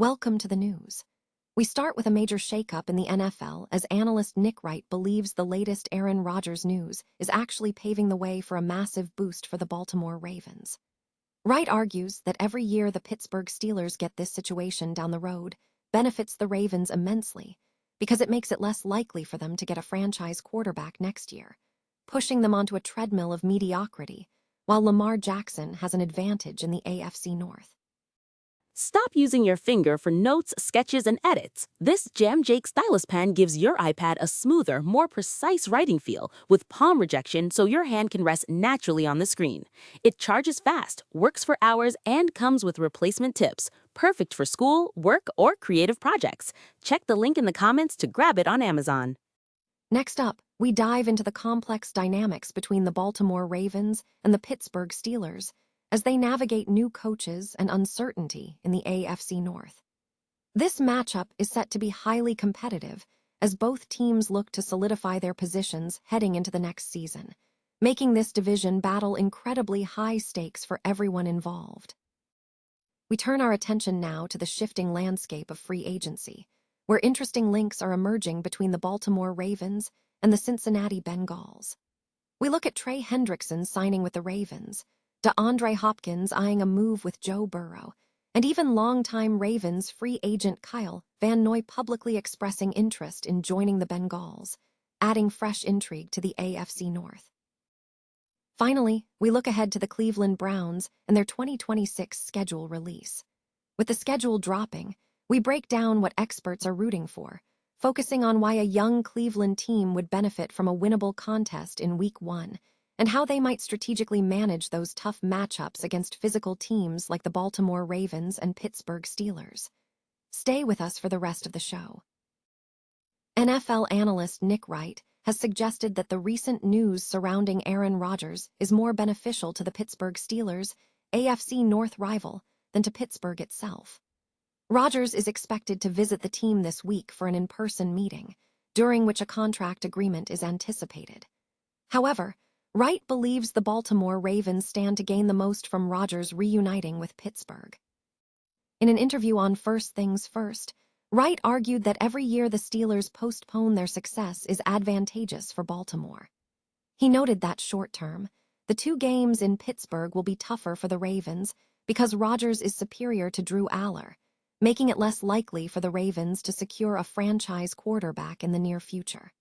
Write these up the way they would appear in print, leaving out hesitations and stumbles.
Welcome to the news. We start with a major shakeup in the NFL as analyst Nick Wright believes the latest Aaron Rodgers news is actually paving the way for a massive boost for the Baltimore Ravens. Wright argues that every year the Pittsburgh Steelers get this situation down the road benefits the Ravens immensely because it makes it less likely for them to get a franchise quarterback next year, pushing them onto a treadmill of mediocrity, while Lamar Jackson has an advantage in the AFC North. Stop using your finger for notes, sketches, and edits. This Jam Jake stylus pen gives your iPad a smoother, more precise writing feel with palm rejection so your hand can rest naturally on the screen. It charges fast, works for hours, and comes with replacement tips. Perfect for school, work, or creative projects. Check the link in the comments to grab it on Amazon. Next up, we dive into the complex dynamics between the Baltimore Ravens and the Pittsburgh Steelers as they navigate new coaches and uncertainty in the AFC North. This matchup is set to be highly competitive as both teams look to solidify their positions heading into the next season, making this division battle incredibly high stakes for everyone involved. We turn our attention now to the shifting landscape of free agency, where interesting links are emerging between the Baltimore Ravens and the Cincinnati Bengals. We look at Trey Hendrickson signing with the Ravens, DeAndre Hopkins eyeing a move with Joe Burrow, and even longtime Ravens free agent Kyle Van Noy publicly expressing interest in joining the Bengals, adding fresh intrigue to the AFC North. Finally, we look ahead to the Cleveland Browns and their 2026 schedule release. With the schedule dropping, we break down what experts are rooting for, focusing on why a young Cleveland team would benefit from a winnable contest in Week 1, and how they might strategically manage those tough matchups against physical teams like the Baltimore Ravens and Pittsburgh Steelers. Stay with us for the rest of the show. NFL analyst Nick Wright has suggested that the recent news surrounding Aaron Rodgers is more beneficial to the Pittsburgh Steelers, AFC North rival, than to Pittsburgh itself. Rodgers is expected to visit the team this week for an in-person meeting, during which a contract agreement is anticipated. However, Wright believes the Baltimore Ravens stand to gain the most from Rodgers reuniting with Pittsburgh. In an interview on First Things First, Wright argued that every year the Steelers postpone their success is advantageous for Baltimore. He noted that short-term, the 2 games in Pittsburgh will be tougher for the Ravens because Rodgers is superior to Drew Aller, making it less likely for the Ravens to secure a franchise quarterback in the near future.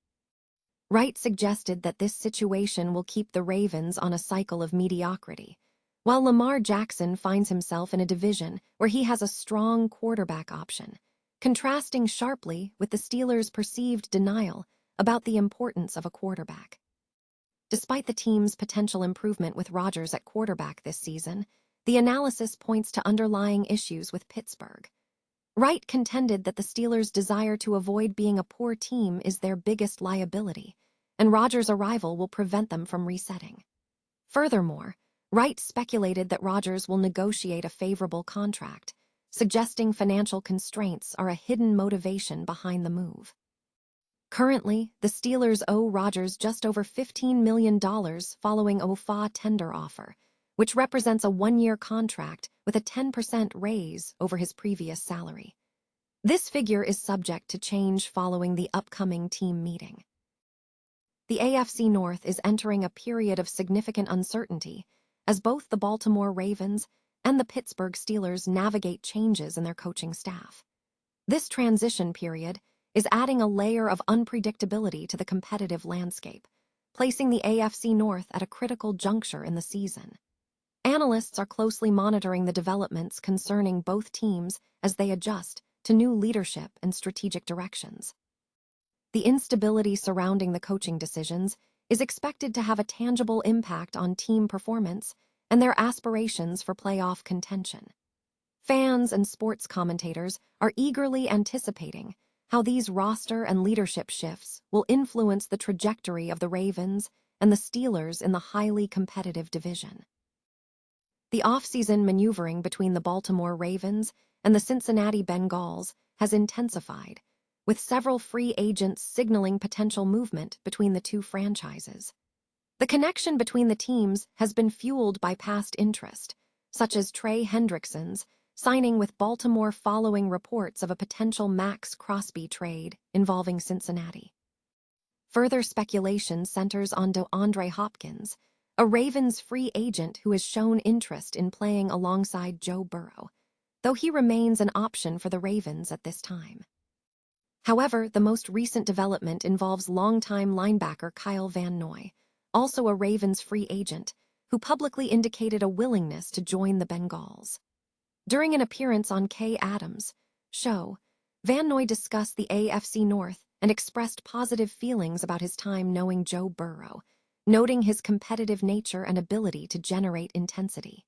Wright suggested that this situation will keep the Ravens on a cycle of mediocrity, while Lamar Jackson finds himself in a division where he has a strong quarterback option, contrasting sharply with the Steelers' perceived denial about the importance of a quarterback. Despite the team's potential improvement with Rodgers at quarterback this season, the analysis points to underlying issues with Pittsburgh. Wright contended that the Steelers' desire to avoid being a poor team is their biggest liability, and Rodgers' arrival will prevent them from resetting. Furthermore, Wright speculated that Rodgers will negotiate a favorable contract, suggesting financial constraints are a hidden motivation behind the move. Currently, the Steelers owe Rodgers just over $15 million following OFA tender offer, which represents a 1-year contract with a 10% raise over his previous salary. This figure is subject to change following the upcoming team meeting. The AFC North is entering a period of significant uncertainty as both the Baltimore Ravens and the Pittsburgh Steelers navigate changes in their coaching staff. This transition period is adding a layer of unpredictability to the competitive landscape, placing the AFC North at a critical juncture in the season. Analysts are closely monitoring the developments concerning both teams as they adjust to new leadership and strategic directions. The instability surrounding the coaching decisions is expected to have a tangible impact on team performance and their aspirations for playoff contention. Fans and sports commentators are eagerly anticipating how these roster and leadership shifts will influence the trajectory of the Ravens and the Steelers in the highly competitive division. The off-season maneuvering between the Baltimore Ravens and the Cincinnati Bengals has intensified, with several free agents signaling potential movement between the 2 franchises. The connection between the teams has been fueled by past interest, such as Trey Hendrickson's signing with Baltimore following reports of a potential Max Crosby trade involving Cincinnati. Further speculation centers on DeAndre Hopkins, a Ravens free agent who has shown interest in playing alongside Joe Burrow, though he remains an option for the Ravens at this time. However, the most recent development involves longtime linebacker Kyle Van Noy, also a Ravens free agent, who publicly indicated a willingness to join the Bengals. During an appearance on Kay Adams' show, Van Noy discussed the AFC North and expressed positive feelings about his time knowing Joe Burrow, noting his competitive nature and ability to generate intensity.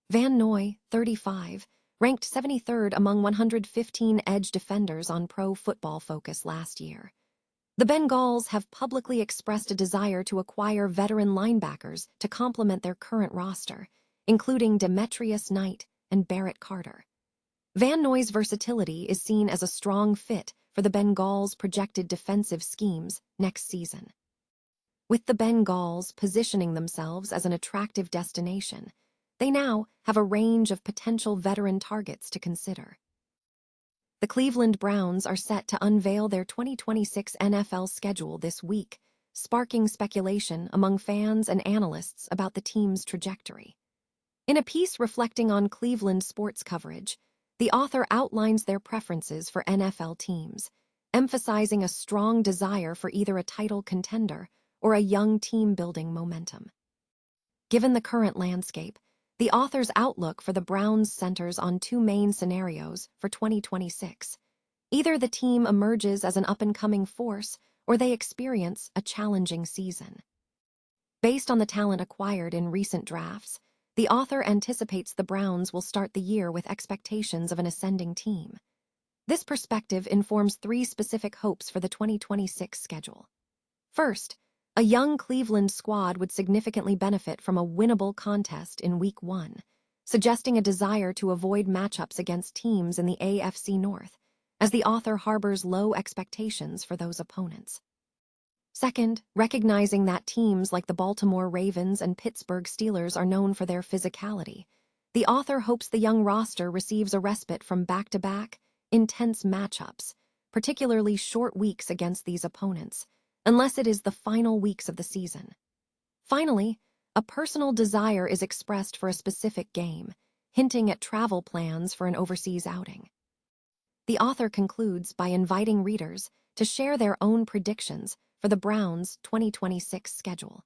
Van Noy, 35, ranked 73rd among 115 edge defenders on Pro Football Focus last year. The Bengals have publicly expressed a desire to acquire veteran linebackers to complement their current roster, including Demetrius Knight and Barrett Carter. Van Noy's versatility is seen as a strong fit for the Bengals' projected defensive schemes next season. With the Bengals positioning themselves as an attractive destination, they now have a range of potential veteran targets to consider. The Cleveland Browns are set to unveil their 2026 NFL schedule this week, sparking speculation among fans and analysts about the team's trajectory. In a piece reflecting on Cleveland sports coverage, the author outlines their preferences for NFL teams, emphasizing a strong desire for either a title contender or a young team building momentum. Given the current landscape, the author's outlook for the Browns centers on two main scenarios for 2026. Either the team emerges as an up-and-coming force or they experience a challenging season. Based on the talent acquired in recent drafts, the author anticipates the Browns will start the year with expectations of an ascending team. This perspective informs three specific hopes for the 2026 schedule. First, a young Cleveland squad would significantly benefit from a winnable contest in Week 1, suggesting a desire to avoid matchups against teams in the AFC North, as the author harbors low expectations for those opponents. Second, recognizing that teams like the Baltimore Ravens and Pittsburgh Steelers are known for their physicality, the author hopes the young roster receives a respite from back-to-back, intense matchups, particularly short weeks against these opponents, unless it is the final weeks of the season. Finally, a personal desire is expressed for a specific game, hinting at travel plans for an overseas outing. The author concludes by inviting readers to share their own predictions for the Browns' 2026 schedule.